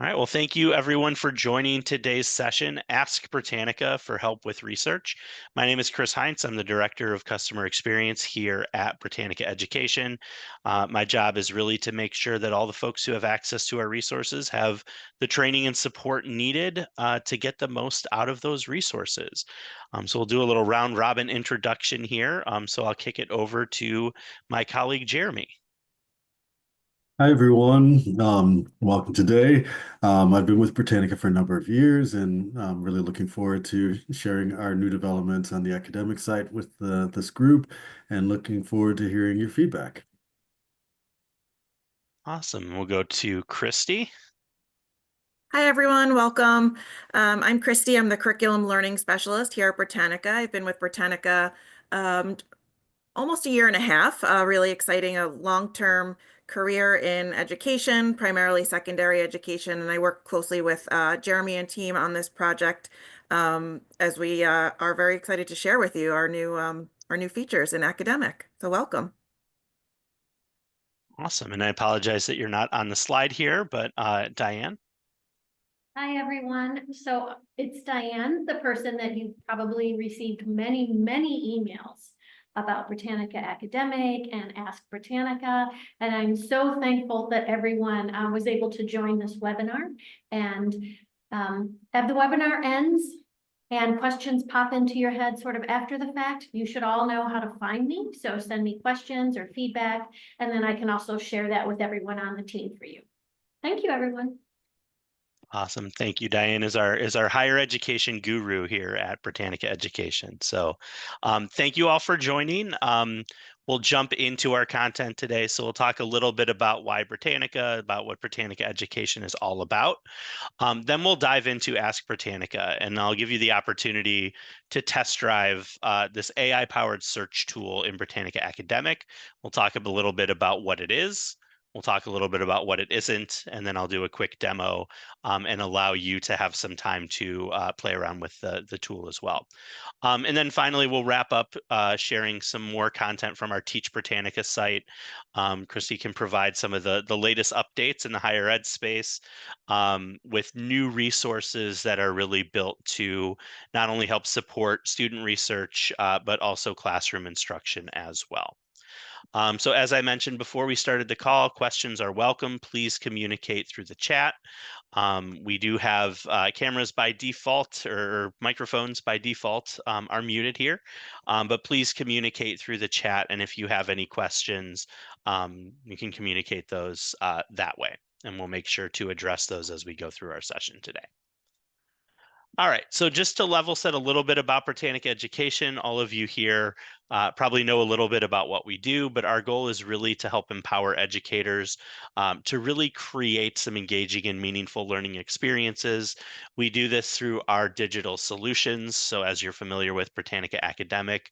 All right, well, thank you everyone for joining today's session, Ask Britannica for Help with Research. My name is Chris Heintz. I'm the Director of Customer Experience here at Britannica Education. My job is really to make sure that all the folks who have access to our resources have the training and support needed to get the most out of those resources. So we'll do a little round robin introduction here. So I'll kick it over to my colleague, Jeremy. Hi, everyone. Welcome today. I've been with Britannica for a number of years, and I'm really looking forward to sharing our new developments on the academic side with this group and looking forward to hearing your feedback. Awesome. We'll go to Kristie. Hi, everyone. Welcome. I'm Kristie. I'm the Curriculum Learning Specialist here at Britannica. I've been with Britannica almost a year and a half. Really exciting, a long-term career in education, primarily secondary education. And I work closely with Jeremy and team on this project as we are very excited to share with you our new features in academic. So welcome. Awesome. And I apologize that you're not on the slide here, but Diane. Hi, everyone. So it's Diane, the person that you've probably received many emails about Britannica Academic and Ask Britannica. And I'm so thankful that everyone was able to join this webinar. And as the webinar ends and questions pop into your head sort of after the fact, you should all know how to find me. So send me questions or feedback, and then I can also share that with everyone on the team for you. Thank you, everyone. Awesome. Thank you. Diane is our higher education guru here at Britannica Education. So thank you all for joining. We'll jump into our content today. So we'll talk a little bit about why Britannica, about what Britannica Education is all about. Then we'll dive into Ask Britannica, and I'll give you the opportunity to test drive this AI-powered search tool in Britannica Academic. We'll talk a little bit about what it is. We'll talk a little bit about what it isn't, and then I'll do a quick demo and allow you to have some time to play around with the tool as well. And then finally, we'll wrap up sharing some more content from our Teach Britannica site. Kristie can provide some of the latest updates in the higher ed space with new resources that are really built to not only help support student research, but also classroom instruction as well. So as I mentioned before we started the call, questions are welcome. Please communicate through the chat. We do have cameras by default, or microphones by default are muted here, but please communicate through the chat. And if you have any questions, you can communicate those that way, and we'll make sure to address those as we go through our session today. All right, so just to level set a little bit about Britannica Education, all of you here probably know a little bit about what we do, but our goal is really to help empower educators to really create some engaging and meaningful learning experiences. We do this through our digital solutions. So as you're familiar with Britannica Academic,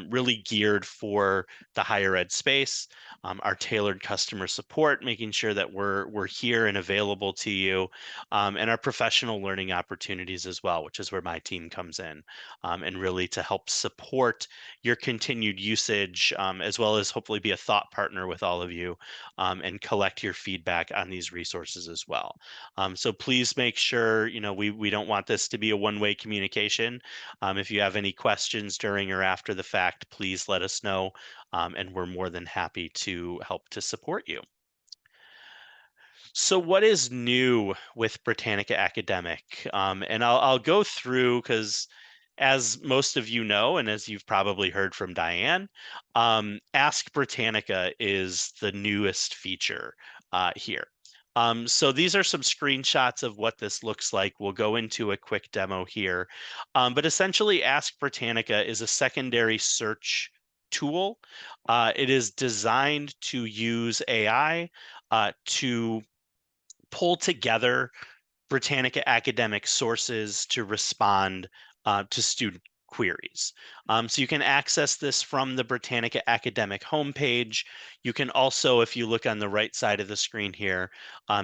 really geared for the higher ed space, our tailored customer support, making sure that we're here and available to you, and our professional learning opportunities as well, which is where my team comes in, and really to help support your continued usage, as well as hopefully be a thought partner with all of you and collect your feedback on these resources as well. So please make sure, we don't want this to be a one-way communication. If you have any questions during or after the fact, please let us know, and we're more than happy to help to support you. So what is new with Britannica Academic? And I'll go through, because as most of you know, and as you've probably heard from Diane, Ask Britannica is the newest feature here. So these are some screenshots of what this looks like. We'll go into a quick demo here. But essentially, Ask Britannica is a secondary search tool. It is designed to use AI to pull together Britannica academic sources to respond to student queries. So you can access this from the Britannica Academic homepage. You can also, if you look on the right side of the screen here,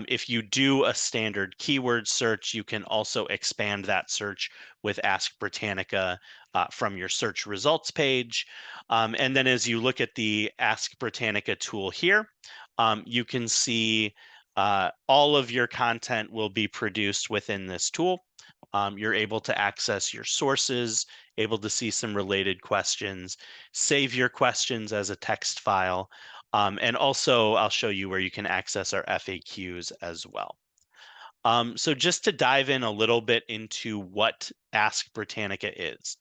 if you do a standard keyword search, you can also expand that search with Ask Britannica from your search results page. And then as you look at the Ask Britannica tool here, you can see all of your content will be produced within this tool. You're able to access your sources, able to see some related questions, save your questions as a text file, and also I'll show you where you can access our FAQs as well. So just to dive in a little bit into what Ask Britannica is.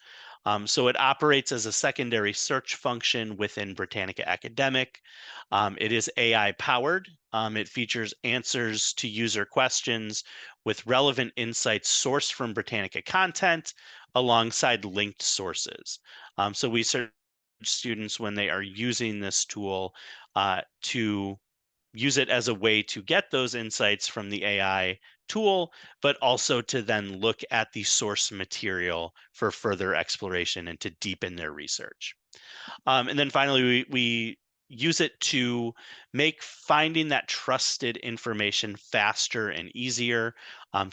So it operates as a secondary search function within Britannica Academic. It is AI powered. It features answers to user questions with relevant insights sourced from Britannica content alongside linked sources. So we search students when they are using this tool to use it as a way to get those insights from the AI tool, but also to then look at the source material for further exploration and to deepen their research. And then finally, we use it to make finding that trusted information faster and easier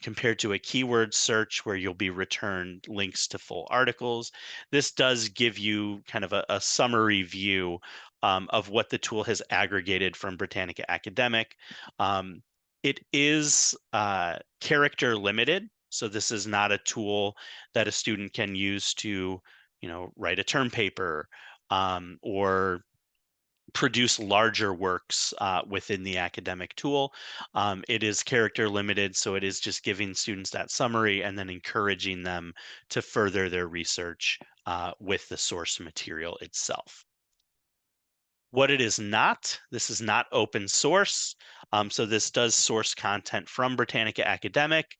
compared to a keyword search where you'll be returned links to full articles. This does give you kind of a summary view of what the tool has aggregated from Britannica Academic. It is character limited, so this is not a tool that a student can use to, write a term paper or produce larger works within the academic tool. It is character limited, so it is just giving students that summary and then encouraging them to further their research with the source material itself. What it is not, this is not open source. So this does source content from Britannica Academic.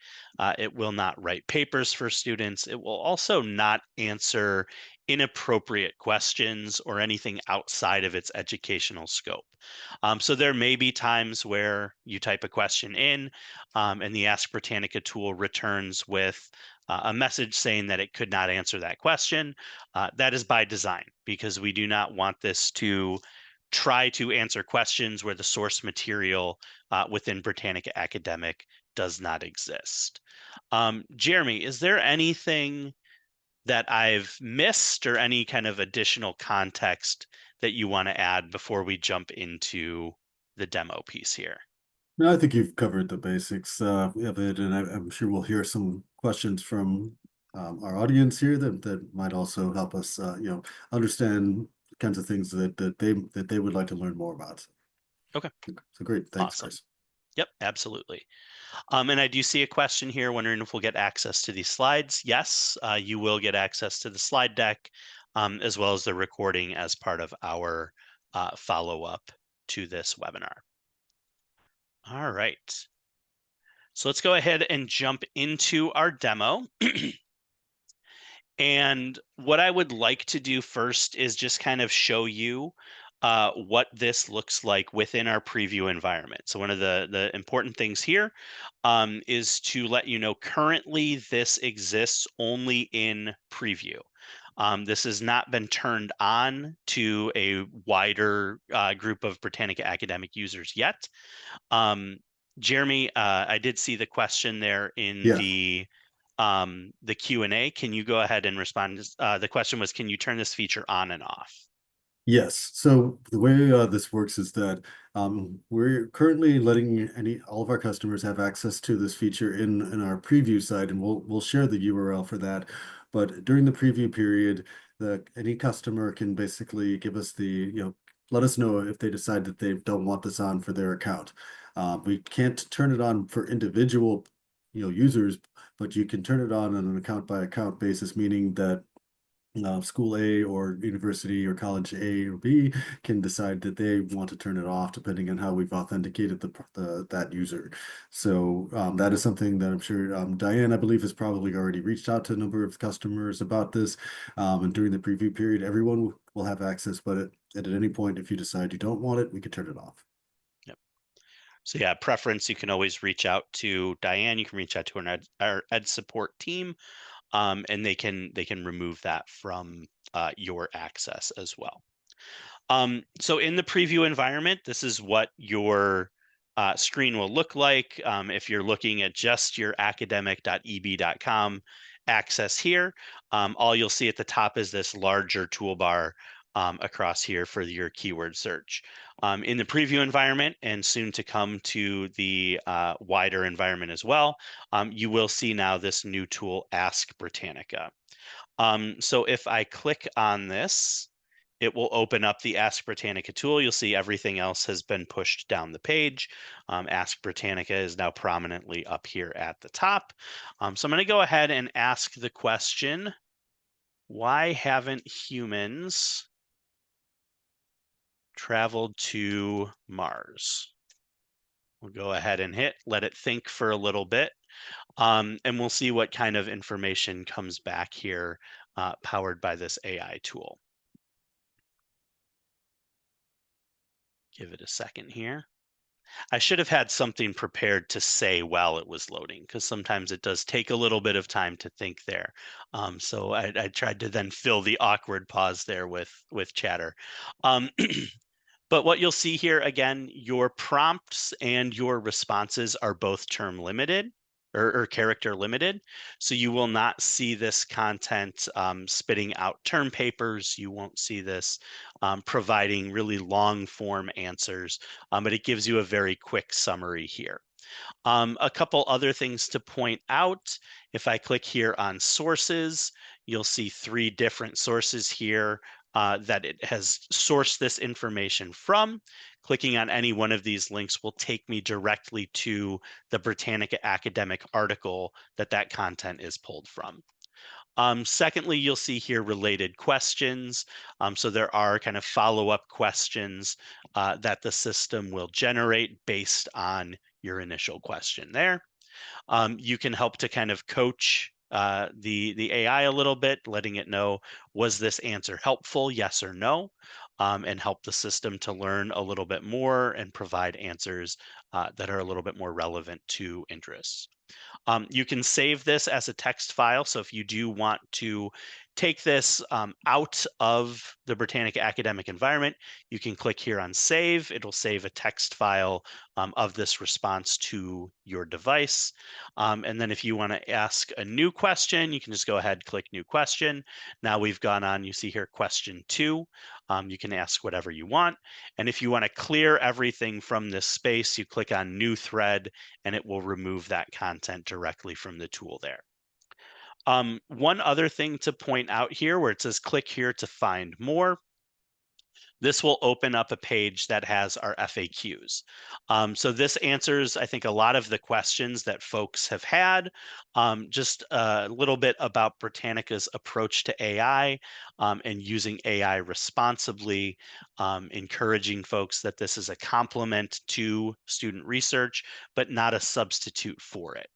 It will not write papers for students. It will also not answer inappropriate questions or anything outside of its educational scope. So there may be times where you type a question in and the Ask Britannica tool returns with a message saying that it could not answer that question. That is by design because we do not want this to try to answer questions where the source material within Britannica Academic does not exist. Jeremy, is there anything that I've missed or any kind of additional context that you want to add before we jump into the demo piece here? No, I think you've covered the basics of it, and I'm sure we'll hear some questions from our audience here that might also help us, understand kinds of things that they would like to learn more about. Okay. So great, thanks, Awesome. Chris. Yep, absolutely. And I do see a question here wondering if we'll get access to these slides. Yes, you will get access to the slide deck as well as the recording as part of our follow-up to this webinar. All right. So let's go ahead and jump into our demo. And what I would like to do first is just kind of show you what this looks like within our preview environment. So one of the important things here is to let you know currently this exists only in preview. This has not been turned on to a wider group of Britannica Academic users yet. Jeremy, I did see the question there in the Q&A. Can you go ahead and respond? The question was, can you turn this feature on and off? Yes. So the way this works is that we're currently letting all of our customers have access to this feature in our preview site, and we'll share the URL for that. But during the preview period, any customer can basically give us let us know if they decide that they don't want this on for their account. We can't turn it on for individual users, but you can turn it on an account by account basis, meaning that school A or university or college A or B can decide that they want to turn it off depending on how we've authenticated that user. So that is something that I'm sure Diane, I believe, has probably already reached out to a number of customers about this. And during the preview period, everyone will have access, but at any point, if you decide you don't want it, we can turn it off. Yep. So yeah, preference, you can always reach out to Diane. You can reach out to our ed support team. And they can remove that from your access as well. So in the preview environment, this is what your screen will look like. If you're looking at just your academic.eb.com access here, all you'll see at the top is this larger toolbar across here for your keyword search. In the preview environment and soon to come to the wider environment as well, you will see now this new tool, Ask Britannica. So if I click on this, it will open up the Ask Britannica tool. You'll see everything else has been pushed down the page. Ask Britannica is now prominently up here at the top. So I'm going to go ahead and ask the question, why haven't humans traveled to Mars? We'll go ahead and let it think for a little bit. And we'll see what kind of information comes back here, powered by this AI tool. Give it a second here. I should have had something prepared to say while it was loading, because sometimes it does take a little bit of time to think there. So I tried to then fill the awkward pause there with chatter. But what you'll see here, again, your prompts and your responses are both term limited or character limited. So you will not see this content spitting out term papers. You won't see this providing really long form answers, but it gives you a very quick summary here. A couple other things to point out. If I click here on sources, you'll see 3 different sources here that it has sourced this information from. Clicking on any one of these links will take me directly to the Britannica Academic article that content is pulled from. Secondly, you'll see here related questions. So there are kind of follow-up questions that the system will generate based on your initial question there. You can help to kind of coach the AI a little bit, letting it know, was this answer helpful, yes or no, and help the system to learn a little bit more and provide answers that are a little bit more relevant to interests. You can save this as a text file. So if you do want to take this out of the Britannica Academic environment, you can click here on Save. It'll save a text file of this response to your device. And then if you want to ask a new question, you can just go ahead, click New Question. Now we've gone on, you see here, question 2. You can ask whatever you want. And if you want to clear everything from this space, you click on New Thread, and it will remove that content directly from the tool there. One other thing to point out here, where it says click here to find more, this will open up a page that has our FAQs. So this answers, I think, a lot of the questions that folks have had. Just a little bit about Britannica's approach to AI and using AI responsibly, encouraging folks that this is a complement to student research, but not a substitute for it.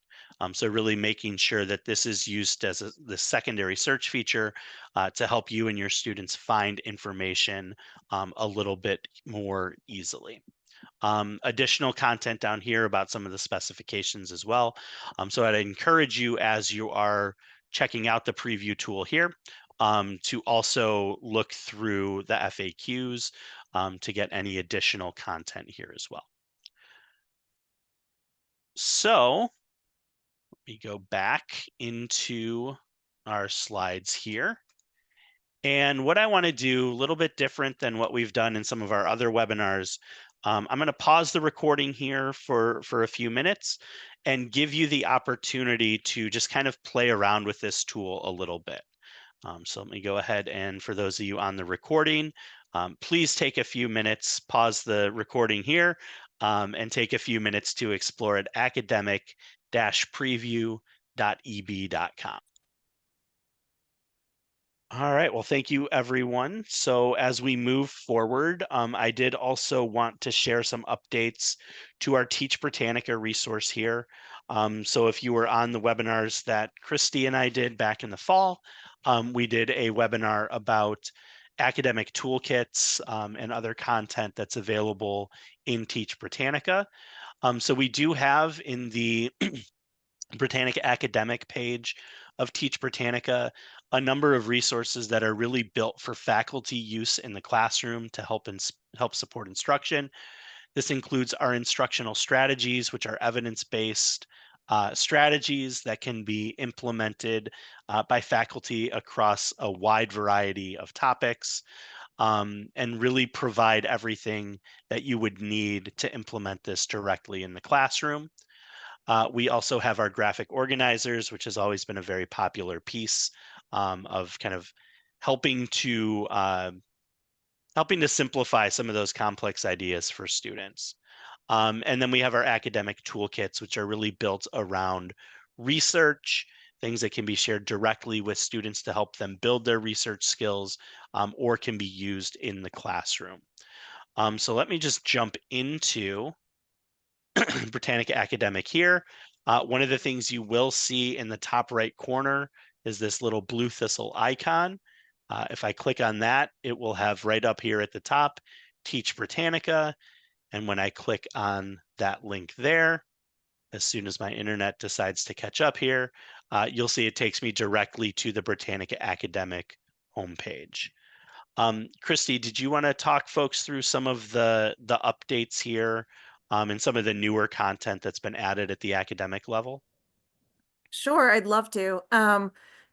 So really making sure that this is used as the secondary search feature to help you and your students find information a little bit more easily. Additional content down here about some of the specifications as well. So I'd encourage you, as you are checking out the preview tool here, to also look through the FAQs to get any additional content here as well. So let me go back into our slides here. And what I want to do, a little bit different than what we've done in some of our other webinars, I'm going to pause the recording here for a few minutes and give you the opportunity to just kind of play around with this tool a little bit. So let me go ahead, and for those of you on the recording, please take a few minutes, pause the recording here, and take a few minutes to explore at academic-preview.eb.com. All right, well, thank you, everyone. So as we move forward, I did also want to share some updates to our Teach Britannica resource here. So if you were on the webinars that Kristie and I did back in the fall, we did a webinar about academic toolkits and other content that's available in Teach Britannica. So we do have in the Britannica Academic page of Teach Britannica a number of resources that are really built for faculty use in the classroom to help support instruction. This includes our instructional strategies, which are evidence-based strategies that can be implemented by faculty across a wide variety of topics. and really provide everything that you would need to implement this directly in the classroom. We also have our graphic organizers, which has always been a very popular piece of kind of helping to simplify some of those complex ideas for students. And then we have our academic toolkits, which are really built around research, things that can be shared directly with students to help them build their research skills, or can be used in the classroom. So let me just jump into Britannica Academic here. One of the things you will see in the top right corner is this little blue thistle icon. If I click on that, it will have right up here at the top, Teach Britannica. And when I click on that link there, as soon as my internet decides to catch up here, you'll see it takes me directly to the Britannica Academic homepage. Kristie, did you want to talk folks through some of the updates here and some of the newer content that's been added at the academic level? Sure, I'd love to.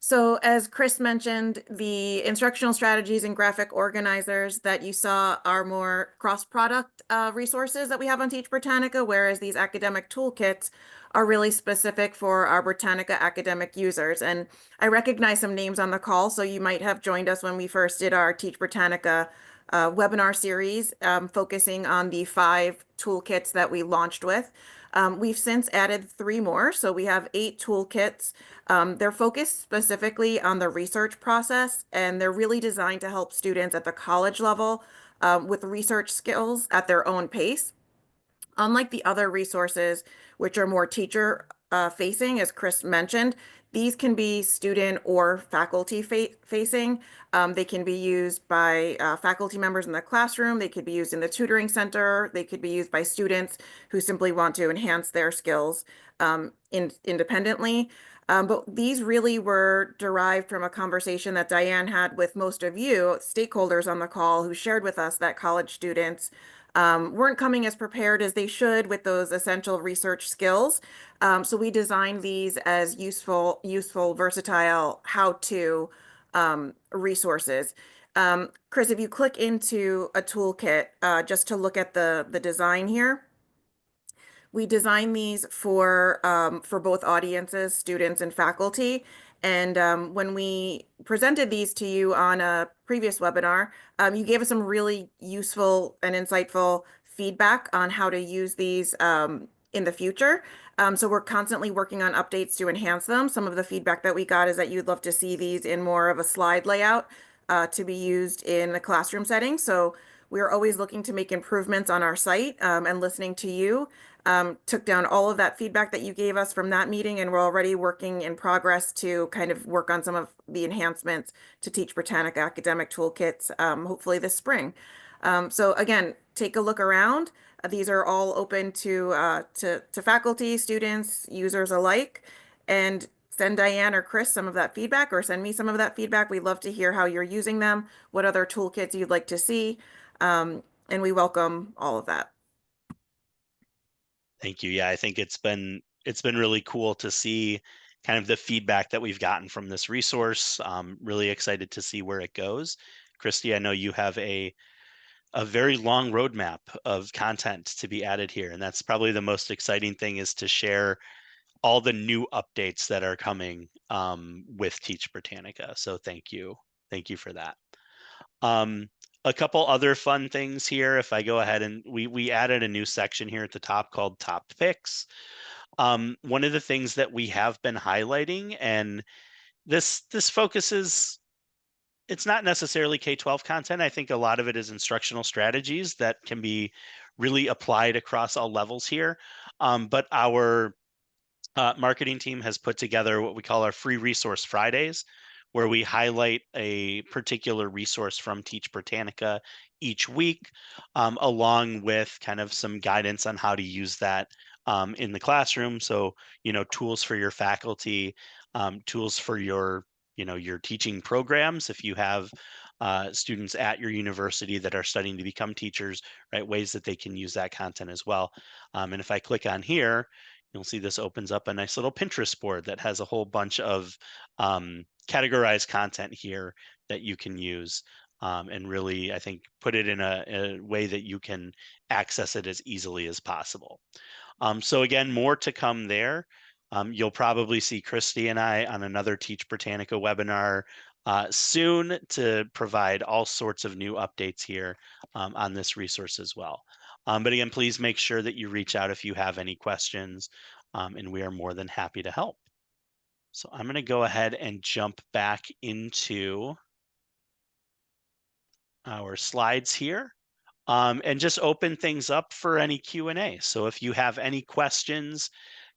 So as Chris mentioned, the instructional strategies and graphic organizers that you saw are more cross-product resources that we have on Teach Britannica, whereas these academic toolkits are really specific for our Britannica academic users. And I recognize some names on the call, so you might have joined us when we first did our Teach Britannica webinar series, focusing on the 5 toolkits that we launched with. We've since added 3 more, so we have 8 toolkits. They're focused specifically on the research process, and they're really designed to help students at the college level with research skills at their own pace. Unlike the other resources, which are more teacher facing, as Chris mentioned, these can be student or faculty facing. They can be used by faculty members in the classroom. They could be used in the tutoring center. They could be used by students who simply want to enhance their skills independently. But these really were derived from a conversation that Diane had with most of you, stakeholders on the call, who shared with us that college students weren't coming as prepared as they should with those essential research skills. So we designed these as useful, versatile how-to resources. Chris, if you click into a toolkit, just to look at the design here, we designed these for both audiences, students and faculty. And when we presented these to you on a previous webinar, you gave us some really useful and insightful feedback on how to use these in the future. So we're constantly working on updates to enhance them. Some of the feedback that we got is that you'd love to see these in more of a slide layout to be used in a classroom setting. So we're always looking to make improvements on our site and listening to you. Took down all of that feedback that you gave us from that meeting, and we're already working in progress to kind of work on some of the enhancements to Teach Britannica academic toolkits, hopefully this spring. So again, take a look around. These are all open to faculty, students, users alike, and send Diane or Chris some of that feedback, or send me some of that feedback. We'd love to hear how you're using them, what other toolkits you'd like to see, and we welcome all of that. Thank you. Yeah, I think it's been really cool to see kind of the feedback that we've gotten from this resource. Really excited to see where it goes. Kristie, I know you have a very long roadmap of content to be added here, and that's probably the most exciting thing, is to share all the new updates that are coming with Teach Britannica. So thank you for that. A couple other fun things here. If I go ahead and we added a new section here at the top called Top Picks. One of the things that we have been highlighting, and this focuses, it's not necessarily K-12 content. I think a lot of it is instructional strategies that can be really applied across all levels here. But our marketing team has put together what we call our Free Resource Fridays, where we highlight a particular resource from Teach Britannica each week, along with kind of some guidance on how to use that in the classroom. So, tools for your faculty, tools for your teaching programs. If you have students at your university that are studying to become teachers, right, ways that they can use that content as well. And if I click on here, you'll see this opens up a nice little Pinterest board that has a whole bunch of categorized content here that you can use. and really, I think, put it in a way that you can access it as easily as possible. So again, more to come there. You'll probably see Kristie and I on another Teach Britannica webinar soon to provide all sorts of new updates here on this resource as well. But again, please make sure that you reach out if you have any questions, and we are more than happy to help. So I'm going to go ahead and jump back into our slides here. And just open things up for any Q&A. So if you have any questions,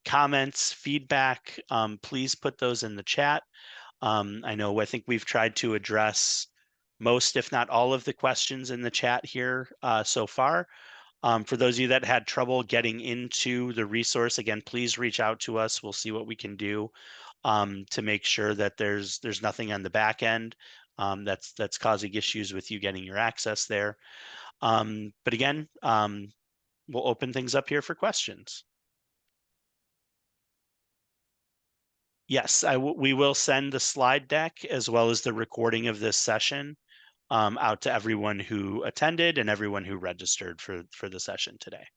comments, feedback, please put those in the chat. I think we've tried to address most, if not all, of the questions in the chat here so far. For those of you that had trouble getting into the resource, again, please reach out to us. We'll see what we can do to make sure that there's nothing on the back end that's causing issues with you getting your access there. But again, we'll open things up here for questions. Yes, we will send the slide deck as well as the recording of this session out to everyone who attended and everyone who registered for the session today.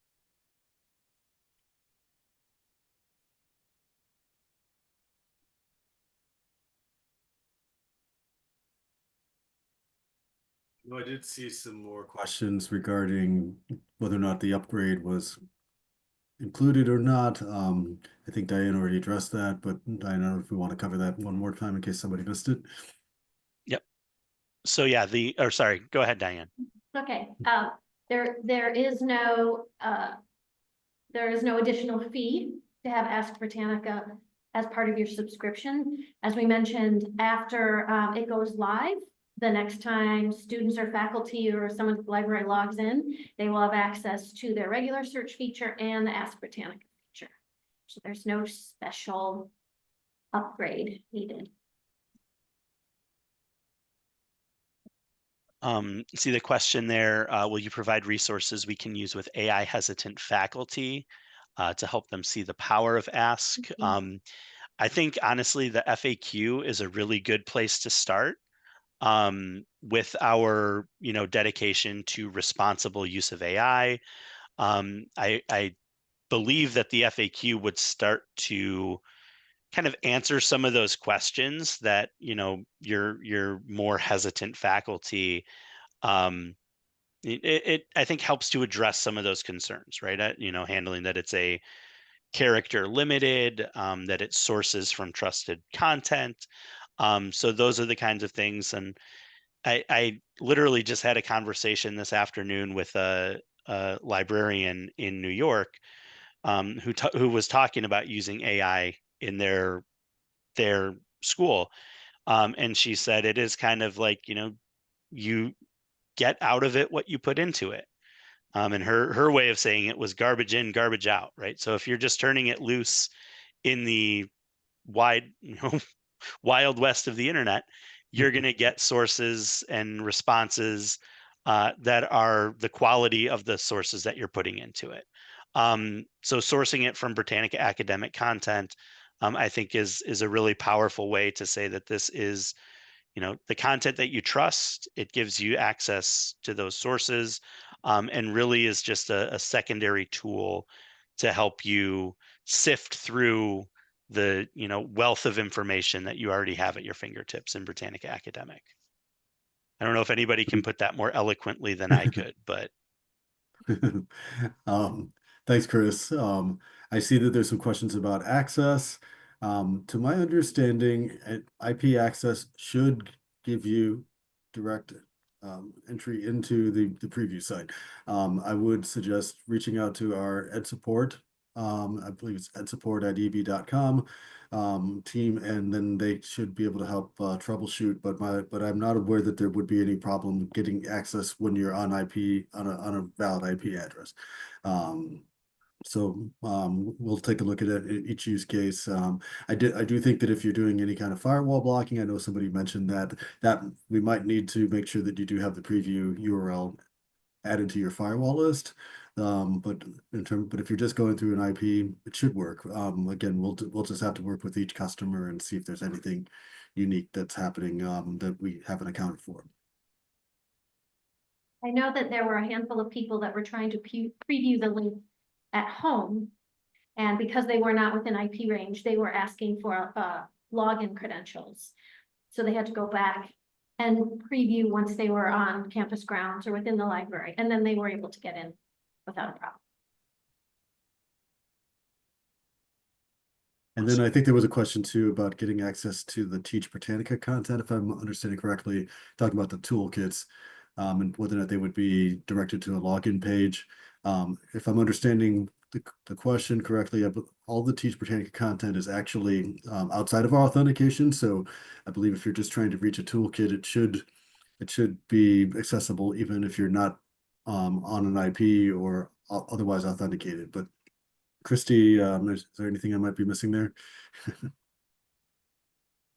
I did see some more questions regarding whether or not the upgrade was included or not. I think Diane already addressed that, but Diane, I don't know if we want to cover that one more time in case somebody missed it. Yep. So yeah, sorry, go ahead, Diane. Okay, there is no additional fee to have Ask Britannica as part of your subscription. As we mentioned, after it goes live, the next time students or faculty or someone at the library logs in, they will have access to their regular search feature and the Ask Britannica feature. So there's no special upgrade needed. See the question there, will you provide resources we can use with AI hesitant faculty to help them see the power of Ask? Mm-hmm. I think honestly, the FAQ is a really good place to start with our dedication to responsible use of AI. I believe that the FAQ would start to kind of answer some of those questions that your more hesitant faculty it I think helps to address some of those concerns, right? Handling that it's a character limited, that it sources from trusted content. So those are the kinds of things. And I literally just had a conversation this afternoon with a librarian in New York who was talking about using AI in their school. And she said it is kind of like, you get out of it what you put into it. And her way of saying it was garbage in, garbage out, right? So if you're just turning it loose in the wild west of the internet, you're going to get sources and responses that are the quality of the sources that you're putting into it. So sourcing it from Britannica Academic content, I think is a really powerful way to say that this is the content that you trust. It gives you access to those sources, and really is just a secondary tool to help you sift through the wealth of information that you already have at your fingertips in Britannica Academic. I don't know if anybody can put that more eloquently than I could, but thanks, Chris. I see that there's some questions about access. To my understanding, IP access should give you direct entry into the preview site. I would suggest reaching out to our ed support. I believe it's edsupport@eb.com team, and then they should be able to help troubleshoot. But I'm not aware that there would be any problem getting access when you're on IP on a valid IP address. So we'll take a look at it, each use case. I do think that if you're doing any kind of firewall blocking, I know somebody mentioned that we might need to make sure that you do have the preview URL added to your firewall list. But if you're just going through an IP, it should work. Again, we'll just have to work with each customer and see if there's anything unique that's happening that we haven't accounted for. I know that there were a handful of people that were trying to preview the link at home. And because they were not within IP range, they were asking for login credentials. So they had to go back and preview once they were on campus grounds or within the library. And then they were able to get in without a problem. And then I think there was a question too about getting access to the Teach Britannica content, if I'm understanding correctly, talking about the toolkits, and whether or not they would be directed to a login page. If I'm understanding the question correctly, all the Teach Britannica content is actually outside of our authentication. So I believe if you're just trying to reach a toolkit, it should be accessible even if you're not on an IP or otherwise authenticated. But Kristie, is there anything I might be missing there?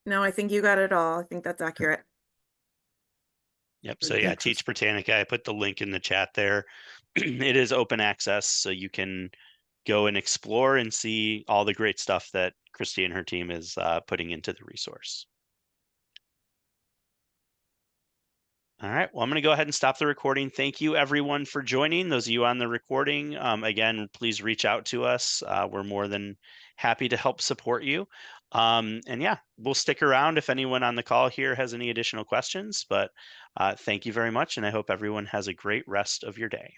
No, I think you got it all. I think that's accurate. Yep. Great, So yeah, thanks. Teach Britannica. I put the link in the chat there. It is open access, so you can go and explore and see all the great stuff that Kristie and her team is putting into the resource. All right, well, I'm going to go ahead and stop the recording. Thank you, everyone, for joining. Those of you on the recording, again, please reach out to us. We're more than happy to help support you. And yeah, we'll stick around if anyone on the call here has any additional questions. But thank you very much, and I hope everyone has a great rest of your day.